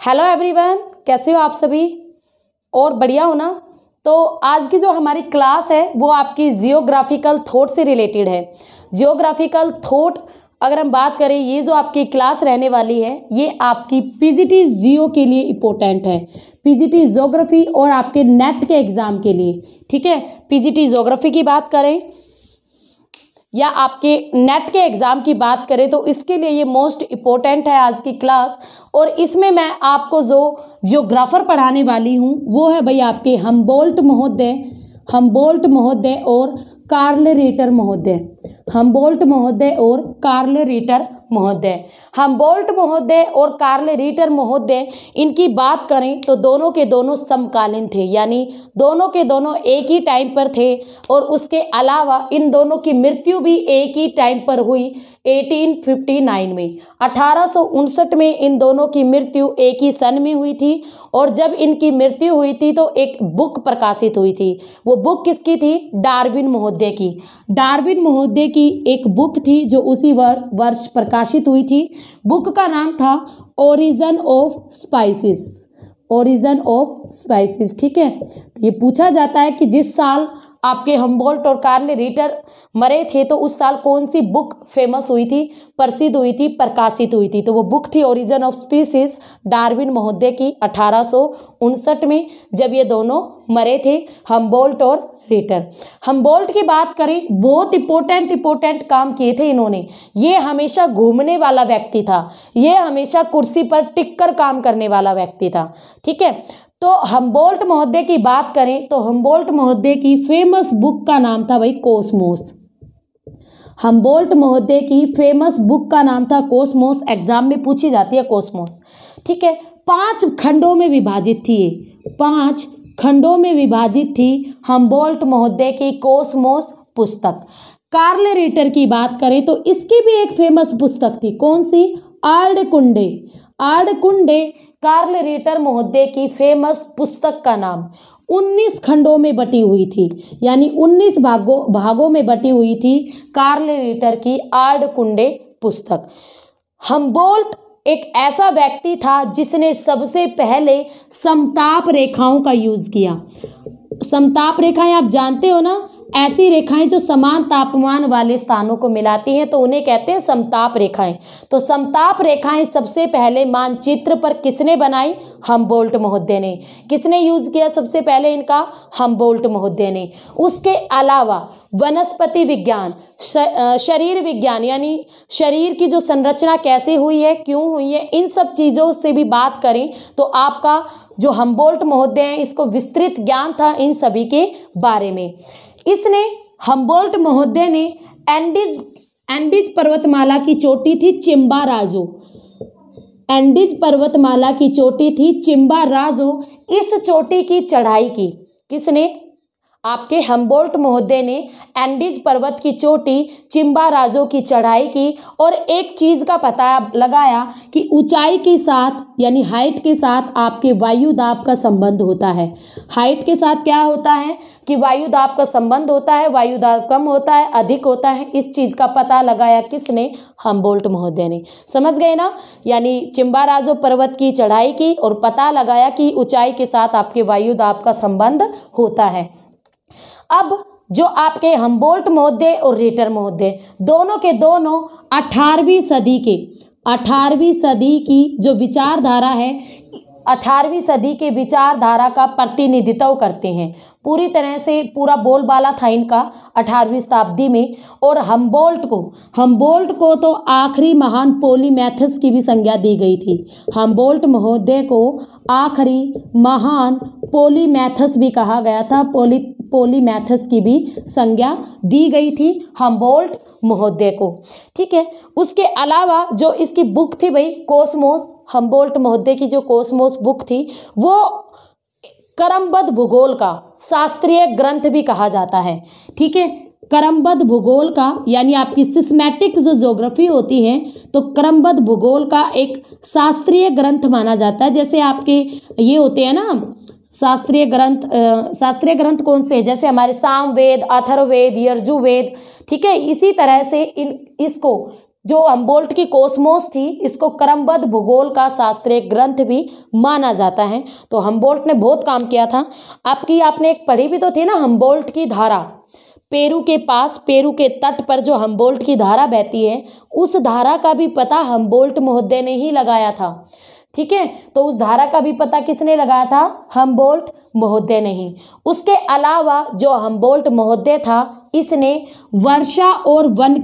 Hello everyone, कैसे हो आप सभी? और बढ़िया हो ना? तो आज की जो हमारी क्लास है वो आपकी जियोग्राफिकल थॉट से रिलेटेड है। जियोग्राफिकल थॉट अगर हम बात करें, ये जो आपकी क्लास रहने वाली है ये आपकी पीजीटी जियो के लिए इम्पोर्टेंट है, पीजीटी ज्योग्राफी और आपके नेट के एग्ज़ाम के लिए। ठीक है, पीजीटी ज्योग्राफी की बात करें या आपके नेट के एग्ज़ाम की बात करें तो इसके लिए ये मोस्ट इम्पोर्टेंट है आज की क्लास। और इसमें मैं आपको जो जियोग्राफर पढ़ाने वाली हूँ वो है भाई आपके हम्बोल्ट महोदय और कार्ल रिटर महोदय। हम्बोल्ट महोदय और कार्ल रिटर महोदय। हम्बोल्ट महोदय और कार्ल रिटर महोदय, इनकी बात करें तो दोनों के दोनों समकालीन थे, यानी दोनों के दोनों एक ही टाइम पर थे। और उसके अलावा इन दोनों की मृत्यु भी एक ही टाइम पर हुई 1859 में। 1859 में इन दोनों की मृत्यु एक ही सन में हुई थी। और जब इनकी मृत्यु हुई थी तो एक बुक प्रकाशित हुई थी। वो बुक किसकी थी? डार्विन महोदय की। डार्विन महोदय की एक बुक थी जो उसी वर्ष प्रकाशित हुई थी। बुक का नाम था origin of spices. Origin of spices. ठीक है, तो ये पूछा जाता है कि जिस साल आपके हम्बोल्ट और कार्ल रिटर मरे थे तो उस साल कौन सी बुक फेमस हुई थी, प्रसिद्ध हुई थी, प्रकाशित हुई थी? तो वो बुक थी ओरिजिन ऑफ स्पीसीज, डार्विन महोदय की, 1859 में, जब ये दोनों मरे थे, हम्बोल्ट और रिटर। हम्बोल्ट की बात करें, बहुत इंपॉर्टेंट काम किए थे इन्होंने। ये हमेशा घूमने वाला व्यक्ति था, ये हमेशा कुर्सी पर टिक कर काम करने वाला व्यक्ति था। ठीक है, तो हम्बोल्ट महोदय की बात करें तो हम्बोल्ट महोदय की फेमस बुक का नाम था भाई कॉस्मोस। हम्बोल्ट महोदय की फेमस बुक का नाम था कॉस्मोस। एग्जाम में पूछी जाती है कॉस्मोस। ठीक है, 5 खंडों में विभाजित थी ये, 5 खंडों में विभाजित थी हम्बोल्ट महोदय की कॉस्मोस पुस्तक। कार्ल रिटर की बात करें तो इसकी भी एक फेमस पुस्तक थी, कौन सी? आर्डकुंडे। आर्डकुंडे कार्ल रिटर महोदय की फेमस पुस्तक का नाम। 19 खंडों में बटी हुई थी, यानी 19 भागों में बटी हुई थी कार्ल रिटर की आर्डकुंडे पुस्तक। हम्बोल्ट एक ऐसा व्यक्ति था जिसने सबसे पहले समताप रेखाओं का यूज किया। समताप रेखाएं आप जानते हो ना, ऐसी रेखाएं जो समान तापमान वाले स्थानों को मिलाती हैं तो उन्हें कहते हैं समताप रेखाएं। तो समताप रेखाएं सबसे पहले मानचित्र पर किसने बनाई? हम्बोल्ट महोदय ने। किसने यूज किया सबसे पहले इनका? हम्बोल्ट महोदय ने। उसके अलावा वनस्पति विज्ञान, शरीर विज्ञान, यानी शरीर की जो संरचना कैसे हुई है, क्यों हुई है, इन सब चीज़ों से भी बात करें तो आपका जो हम्बोल्ट महोदय है इसको विस्तृत ज्ञान था इन सभी के बारे में। इसने हम्बोल्ट महोदय ने एंडीज पर्वतमाला की चोटी थी चिम्बाराजो। एंडीज पर्वतमाला की चोटी थी चिम्बाराजो। इस चोटी की चढ़ाई की किसने? आपके हम्बोल्ट महोदय ने एंडीज पर्वत की चोटी चिम्बाराजो की चढ़ाई की। और एक चीज़ का पता लगाया कि ऊंचाई के साथ, यानी हाइट के साथ आपके वायु दाब का संबंध होता है। हाइट के साथ क्या होता है कि वायु दाब का संबंध होता है, वायु दाब कम होता है, अधिक होता है। इस चीज़ का पता लगाया किसने? हम्बोल्ट महोदय ने। समझ गए ना? यानी चिम्बाराजो पर्वत की चढ़ाई की और पता लगाया कि ऊंचाई के साथ आपके वायु दाब का संबंध होता है। अब जो आपके हम्बोल्ट महोदय और रिटर महोदय, दोनों के दोनों 18वीं सदी की जो विचारधारा है, 18वीं सदी के विचारधारा का प्रतिनिधित्व करते हैं। पूरी तरह से पूरा बोलबाला था इनका 18वीं शताब्दी में। और हम्बोल्ट को तो आखिरी महान पॉलीमैथस की भी संज्ञा दी गई थी। हम्बोल्ट महोदय को आखिरी महान पॉलीमैथस भी कहा गया था, पॉलीमैथस की भी संज्ञा दी गई थी हम्बोल्ट महोदय को। ठीक है, उसके अलावा जो इसकी बुक थी भाई कॉस्मोस, हम्बोल्ट महोदय की जो कॉस्मोस बुक थी वो क्रमबद्ध भूगोल का शास्त्रीय ग्रंथ भी कहा जाता है। ठीक है, क्रमबद्ध भूगोल का, यानी आपकी सिस्मेटिक जो ज्योग्राफी होती है तो क्रमबद्ध भूगोल का एक शास्त्रीय ग्रंथ माना जाता है। जैसे आपके ये होते हैं ना शास्त्रीय ग्रंथ कौन से? जैसे हमारे सामवेद, अथर्ववेद, यजुर्वेद। ठीक है, इसी तरह से इसको जो हमबोल्ट की कॉस्मोस थी, इसको क्रमबद्ध भूगोल का शास्त्रीय ग्रंथ भी माना जाता है। तो हमबोल्ट ने बहुत काम किया था। आपने एक पढ़ी भी तो थी ना, हमबोल्ट की धारा। पेरू के पास, पेरू के तट पर जो हमबोल्ट की धारा बहती है, उस धारा का भी पता हमबोल्ट महोदय ने ही लगाया था। ठीक है, तो उस धारा का भी पता किसने लगाया था? हमबोल्ट महोदय ने ही। उसके अलावा जो हमबोल्ट महोदय था, इसने वर्षा और वन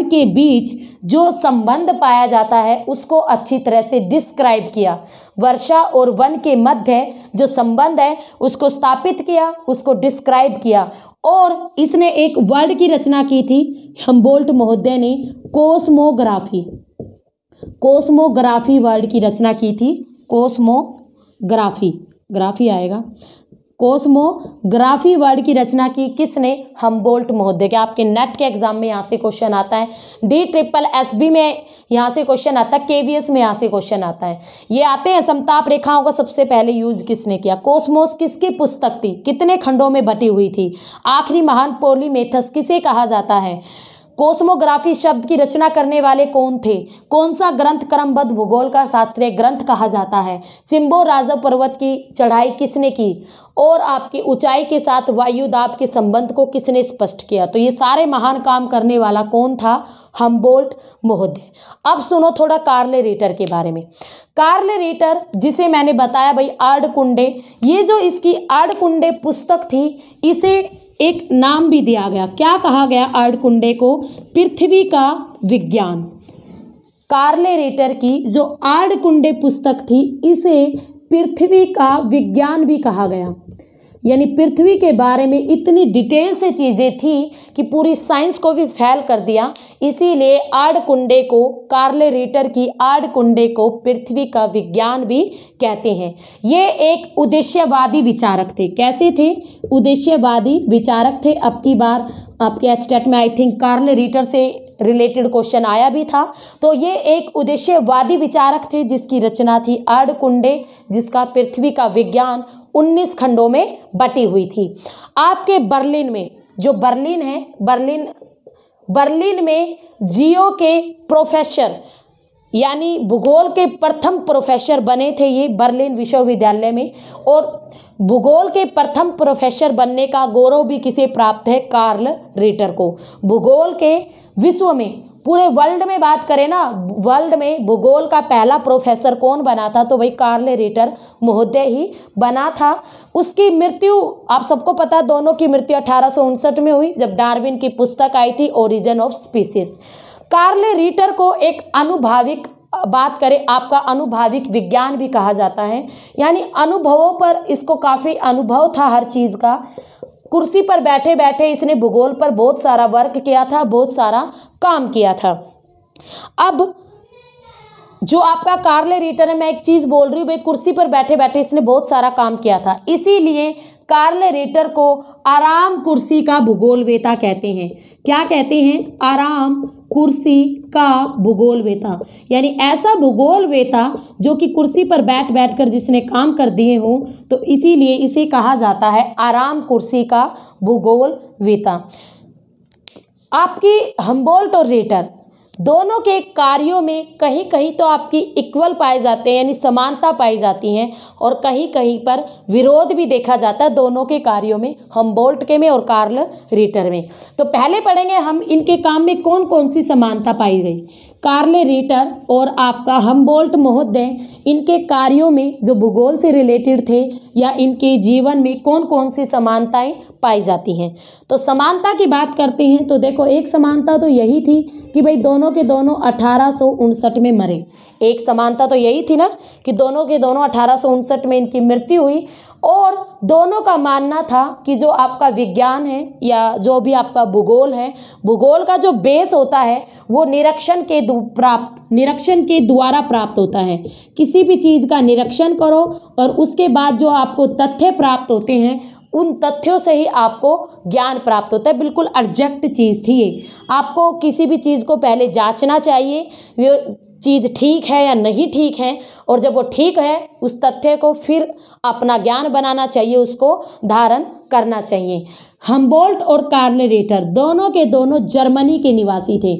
के बीच जो संबंध पाया जाता है उसको अच्छी तरह से डिस्क्राइब किया। वर्षा और वन के मध्य जो संबंध है उसको स्थापित किया, उसको डिस्क्राइब किया। और इसने एक वर्ड की रचना की थी हमबोल्ट महोदय ने, कोस्मोग्राफी वर्ड की रचना की थी। कोस्मोग्राफी वर्ड की रचना की किसने? हमबोल्ट महोदय के। आपके नेट के एग्जाम में यहाँ से क्वेश्चन आता है, DSSB में यहाँ से क्वेश्चन आता है, KVS में यहाँ से क्वेश्चन आता है। ये आते हैं समताप रेखाओं का सबसे पहले यूज किसने किया? कोस्मोस किसकी पुस्तक थी? कितने खंडों में बटी हुई थी? आखिरी महान पॉलीमेथस किसे कहा जाता है? कोस्मोग्राफी शब्द की रचना करने वाले कौन थे? कौन सा ग्रंथ क्रमबद्ध भूगोल का शास्त्रीय ग्रंथ कहा जाता है? चिम्बो राजव पर्वत की चढ़ाई किसने की? और आपकी ऊंचाई के साथ वायु दाब के संबंध को किसने स्पष्ट किया? तो ये सारे महान काम करने वाला कौन था? हमबोल्ट महोदय। अब सुनो थोड़ा कार्ल रिटर के बारे में। कार्ल रिटर, जिसे मैंने बताया भाई आर्डकुंडे, ये जो इसकी आर्डकुंडे पुस्तक थी, इसे एक नाम भी दिया गया। क्या कहा गया आर्डकुंडे को? पृथ्वी का विज्ञान। कार्ल रिटर की जो आर्डकुंडे पुस्तक थी, इसे पृथ्वी का विज्ञान भी कहा गया। यानी पृथ्वी के बारे में इतनी डिटेल से चीज़ें थी कि पूरी साइंस को भी फेल कर दिया। इसीलिए आर्डकुंडे को, कार्ल रिटर की आर्डकुंडे को पृथ्वी का विज्ञान भी कहते हैं। ये एक उद्देश्यवादी विचारक थे। कैसे थे? उद्देश्यवादी विचारक थे। अब की बार आपके एचटेट में आई थिंक कार्ल रिटर से रिलेटेड क्वेश्चन आया भी था। तो ये एक उद्देश्यवादी विचारक थे जिसकी रचना थी आर्डकुंडे, जिसका पृथ्वी का विज्ञान 19 खंडों में बटी हुई थी। आपके बर्लिन में, जो बर्लिन है, बर्लिन में जियो के प्रोफेसर, यानी भूगोल के प्रथम प्रोफेसर बने थे ये बर्लिन विश्वविद्यालय में। और भूगोल के प्रथम प्रोफेसर बनने का गौरव भी किसे प्राप्त है? कार्ल रिटर को। भूगोल के विश्व में, पूरे वर्ल्ड में बात करें ना, वर्ल्ड में भूगोल का पहला प्रोफेसर कौन बना था? तो भाई कार्ल रिटर महोदय ही बना था। उसकी मृत्यु आप सबको पता, दोनों की मृत्यु 1859 में हुई, जब डार्विन की पुस्तक आई थी origin of species. Carl Ritter को एक अनुभाविक, बात करें आपका अनुभाविक विज्ञान भी कहा जाता है। यानी अनुभवों पर इसको काफ़ी अनुभव था हर चीज़ का। कुर्सी पर बैठे बैठे इसने भूगोल पर बहुत सारा वर्क किया था, बहुत सारा काम किया था। अब जो आपका कार्ल रिटर है, मैं एक चीज़ बोल रही हूँ भाई, कुर्सी पर बैठे बैठे इसने बहुत सारा काम किया था, इसीलिए कार्ल रिटर को आराम कुर्सी का भूगोलवेता कहते हैं। क्या कहते हैं? आराम कुर्सी का भूगोलवेता। यानी ऐसा भूगोलवेता जो कि कुर्सी पर बैठ बैठकर जिसने काम कर दिए हो, तो इसीलिए इसे कहा जाता है आराम कुर्सी का भूगोलवेता। आपकी हमबोल्ट और रिटर दोनों के कार्यों में कहीं कहीं तो आपकी इक्वल पाए जाते हैं, यानी समानता पाई जाती हैं, और कहीं कहीं पर विरोध भी देखा जाता है दोनों के कार्यों में, हमबोल्ट के में और कार्ल रिटर में। तो पहले पढ़ेंगे हम इनके काम में कौन कौन सी समानता पाई गई। कार्ल रिटर और आपका हमबोल्ट महोदय, इनके कार्यों में जो भूगोल से रिलेटेड थे या इनके जीवन में कौन कौन सी समानताएं पाई जाती हैं। तो समानता की बात करते हैं तो देखो, एक समानता तो यही थी कि भाई दोनों के दोनों 1859 में मरे। एक समानता तो यही थी ना कि दोनों के दोनों 1859 में इनकी मृत्यु हुई। और दोनों का मानना था कि जो आपका विज्ञान है या जो भी आपका भूगोल है, भूगोल का जो बेस होता है वो निरीक्षण के द्वारा प्राप्त होता है। किसी भी चीज़ का निरीक्षण करो और उसके बाद जो आपको तथ्य प्राप्त होते हैं उन तथ्यों से ही आपको ज्ञान प्राप्त होता है। बिल्कुल एग्जैक्ट चीज़ थी ये। आपको किसी भी चीज़ को पहले जांचना चाहिए, वो चीज़ ठीक है या नहीं ठीक है, और जब वो ठीक है उस तथ्य को फिर अपना ज्ञान बनाना चाहिए, उसको धारण करना चाहिए। हम्बोल्ट और कार्ल रिटर दोनों के दोनों जर्मनी के निवासी थे।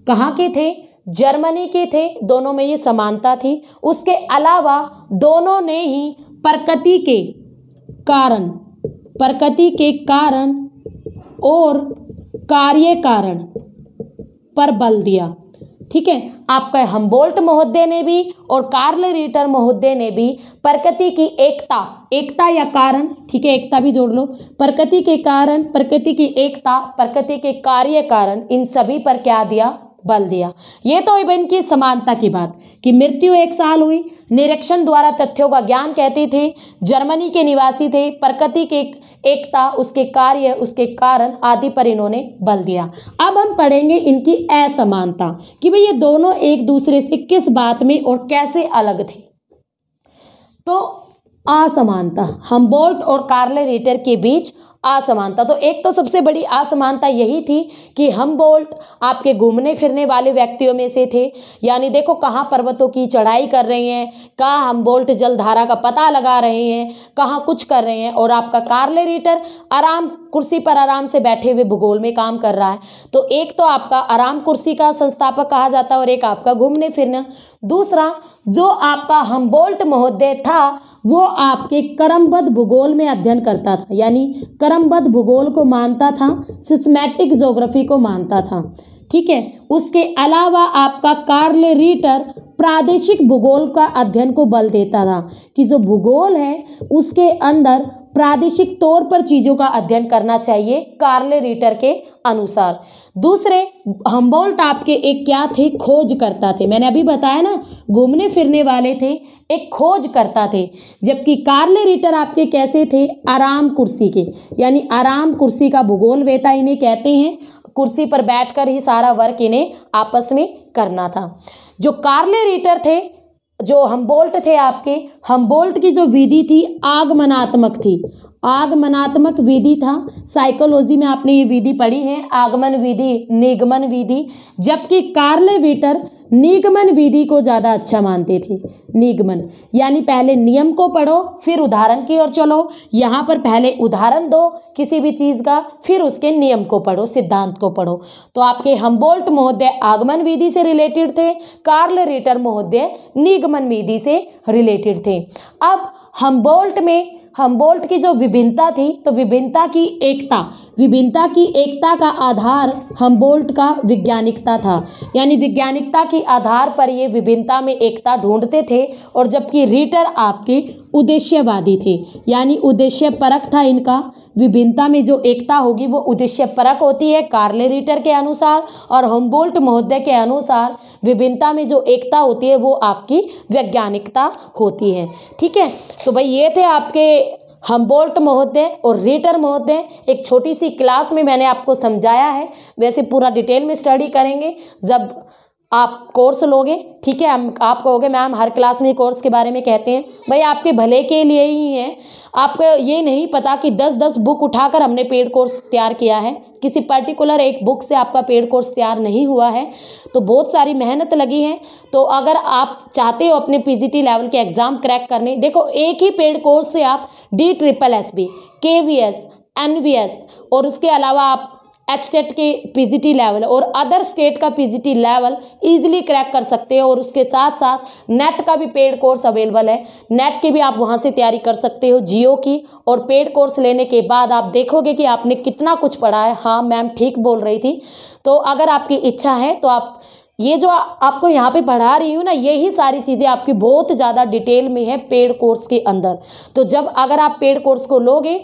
कहाँ के थे? जर्मनी के थे। दोनों में ये समानता थी। उसके अलावा दोनों ने ही प्रकृति के कारण और कार्य कारण पर बल दिया। ठीक है, आपका हम्बोल्ट महोदय ने भी और कार्ल रिटर महोदय ने भी प्रकृति की एकता या कारण, ठीक है, एकता भी जोड़ लो, प्रकृति के कारण, प्रकृति की एकता, प्रकृति के कार्य कारण, इन सभी पर क्या दिया? बल दिया। ये तो इनकी समानता की बात कि मृत्यु एक साल हुई, निरीक्षण द्वारा तथ्यों का ज्ञान कहते थे, जर्मनी के निवासी थे, प्रकृति के एकता, उसके कार्य, उसके कारण आदि पर इन्होंने बल दिया। अब हम पढ़ेंगे इनकी असमानता कि भाई ये दोनों एक दूसरे से किस बात में और कैसे अलग थे। तो असमानता, हम्बोल्ट और कार्ल रिटर के बीच असमानता। तो एक तो सबसे बड़ी असमानता यही थी कि हम्बोल्ट आपके घूमने फिरने वाले व्यक्तियों में से थे, यानी देखो कहाँ पर्वतों की चढ़ाई कर रहे हैं, कहाँ हम्बोल्ट जलधारा का पता लगा रहे हैं, कहाँ कुछ कर रहे हैं, और आपका कार्ल रिटर कुर्सी पर आराम से बैठे हुए भूगोल में काम कर रहा है। तो एक तो आपका आराम कुर्सी का संस्थापक कहा जाता है और एक आपका घूमने फिरना। दूसरा, जो आपका हम्बोल्ट महोदय था वो आपके क्रमबद्ध भूगोल में अध्ययन करता था, यानी क्रमबद्ध भूगोल को मानता था, सिस्टमैटिक ज्योग्राफी को मानता था। ठीक है, उसके अलावा आपका कार्ल रिटर प्रादेशिक भूगोल का अध्ययन को बल देता था कि जो भूगोल है उसके अंदर प्रादेशिक तौर पर चीज़ों का अध्ययन करना चाहिए कार्ल रिटर के अनुसार। दूसरे, हम्बोल्ट आपके एक क्या थे? खोज करता थे। मैंने अभी बताया ना, घूमने फिरने वाले थे, एक खोज करता थे। जबकि कार्ल रिटर आपके कैसे थे? आराम कुर्सी के, यानी आराम कुर्सी का भूगोल वेता इन्हें कहते हैं। कुर्सी पर बैठकर ही सारा वर्क इन्हें आपस में करना था। जो कार्ल रिटर थे, जो हम्बोल्ट थे आपके, हम्बोल्ट की जो विधि थी आगमनात्मक थी, आगमनात्मक विधि था। साइकोलॉजी में आपने ये विधि पढ़ी है, आगमन विधि, निगमन विधि। जबकि कार्ल रिटर निगमन विधि को ज़्यादा अच्छा मानते थे। निगमन यानी पहले नियम को पढ़ो फिर उदाहरण की ओर चलो। यहाँ पर पहले उदाहरण दो किसी भी चीज़ का, फिर उसके नियम को पढ़ो, सिद्धांत को पढ़ो। तो आपके हम्बोल्ट महोदय आगमन विधि से रिलेटेड थे, कार्ल रिटर महोदय निगमन विधि से रिलेटेड थे। अब हम्बोल्ट की जो विभिन्नता थी, तो विभिन्नता की एकता का आधार हम्बोल्ट का वैज्ञानिकता था, यानी वैज्ञानिकता के आधार पर ये विभिन्नता में एकता ढूंढते थे। और जबकि रिटर आपके उद्देश्यवादी थे, यानी उद्देश्य परक था इनका। विभिन्नता में जो एकता होगी वो उद्देश्य परक होती है कार्ल रिटर के अनुसार, और हम्बोल्ट महोदय के अनुसार विभिन्नता में जो एकता होती है वो आपकी वैज्ञानिकता होती है। ठीक है, तो भाई ये थे आपके हम्बोल्ट महोदय और रिटर महोदय। एक छोटी सी क्लास में मैंने आपको समझाया है, वैसे पूरा डिटेल में स्टडी करेंगे जब आप कोर्स लोगे। ठीक है, आप कहोगे मैम हर क्लास में कोर्स के बारे में कहते हैं। भाई आपके भले के लिए ही है। आपको ये नहीं पता कि 10-10 बुक उठाकर हमने पेड कोर्स तैयार किया है। किसी पर्टिकुलर एक बुक से आपका पेड कोर्स तैयार नहीं हुआ है, तो बहुत सारी मेहनत लगी है। तो अगर आप चाहते हो अपने पीजीटी लेवल के एग्ज़ाम क्रैक करने, देखो एक ही पेड कोर्स से आप DSSS, KVS, NVS और उसके अलावा आप HTET के पीजीटी लेवल और अदर स्टेट का पीजीटी लेवल इजीली क्रैक कर सकते हो। और उसके साथ साथ नेट का भी पेड कोर्स अवेलेबल है, नेट की भी आप वहां से तैयारी कर सकते हो, जियो की। और पेड कोर्स लेने के बाद आप देखोगे कि आपने कितना कुछ पढ़ा है। हाँ मैम ठीक बोल रही थी। तो अगर आपकी इच्छा है तो आप ये जो आपको यहाँ पे पढ़ा रही हूँ ना, यही सारी चीज़ें आपकी बहुत ज़्यादा डिटेल में है पेड कोर्स के अंदर। तो जब अगर आप पेड कोर्स को लोगे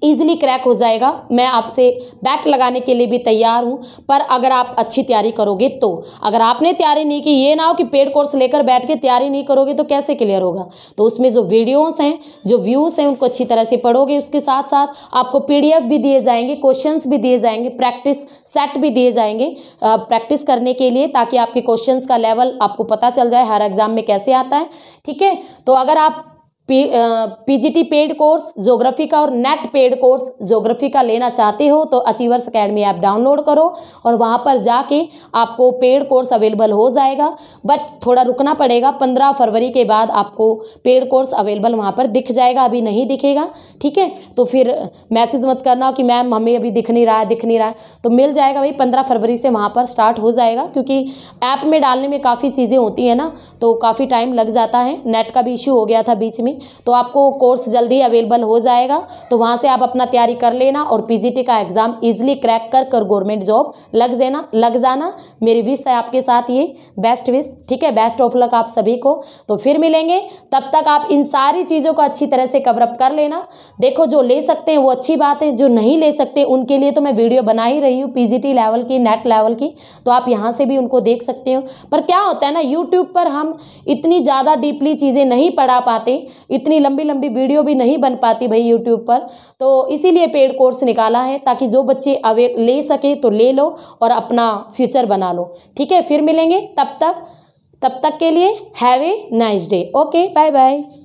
ईजिली क्रैक हो जाएगा। मैं आपसे बैक लगाने के लिए भी तैयार हूँ, पर अगर आप अच्छी तैयारी करोगे तो। अगर आपने तैयारी नहीं की, ये ना हो कि पेड कोर्स लेकर बैठ के तैयारी नहीं करोगे तो कैसे क्लियर होगा। तो उसमें जो वीडियोस हैं, जो व्यूज़ हैं, उनको अच्छी तरह से पढ़ोगे। उसके साथ साथ आपको PDF भी दिए जाएंगे, क्वेश्चंस भी दिए जाएंगे, प्रैक्टिस सेट भी दिए जाएंगे प्रैक्टिस करने के लिए, ताकि आपके क्वेश्चंस का लेवल आपको पता चल जाए हर एग्जाम में कैसे आता है। ठीक है, तो अगर आप पीजीटी पेड कोर्स ज्योग्राफी का और नेट पेड कोर्स ज्योग्राफी का लेना चाहते हो तो अचीवर्स अकेडमी ऐप डाउनलोड करो और वहाँ पर जाके आपको पेड कोर्स अवेलेबल हो जाएगा। बट थोड़ा रुकना पड़ेगा, 15 फरवरी के बाद आपको पेड कोर्स अवेलेबल वहाँ पर दिख जाएगा, अभी नहीं दिखेगा। ठीक है, तो फिर मैसेज मत करना कि मैम हमें अभी दिख नहीं रहा है, तो मिल जाएगा भाई 15 फरवरी से वहाँ पर स्टार्ट हो जाएगा, क्योंकि ऐप में डालने में काफ़ी चीज़ें होती हैं ना, तो काफ़ी टाइम लग जाता है। नेट का भी इशू हो गया था बीच में, तो आपको कोर्स जल्दी अवेलेबल हो जाएगा। तो वहाँ से आप अपना तैयारी कर लेना और पीजीटी का एग्ज़ाम इजीली क्रैक कर गवर्नमेंट जॉब लग जाना। मेरी विश है आपके साथ, ये बेस्ट विश। ठीक है, बेस्ट ऑफ लक आप सभी को। तो फिर मिलेंगे, तब तक आप इन सारी चीज़ों को अच्छी तरह से कवरअप कर लेना। देखो, जो ले सकते हैं वो अच्छी बात है, जो नहीं ले सकते उनके लिए तो मैं वीडियो बना ही रही हूँ पीजीटी लेवल की, नेट लेवल की, तो आप यहाँ से भी उनको देख सकते हो। पर क्या होता है ना, यूट्यूब पर हम इतनी ज़्यादा डीपली चीज़ें नहीं पढ़ा पाते, इतनी लंबी लंबी वीडियो भी नहीं बन पाती भाई यूट्यूब पर, तो इसीलिए पेड कोर्स निकाला है, ताकि जो बच्चे ले सके तो ले लो और अपना फ्यूचर बना लो। ठीक है, फिर मिलेंगे, तब तक के लिए have a nice day. Okay, bye bye.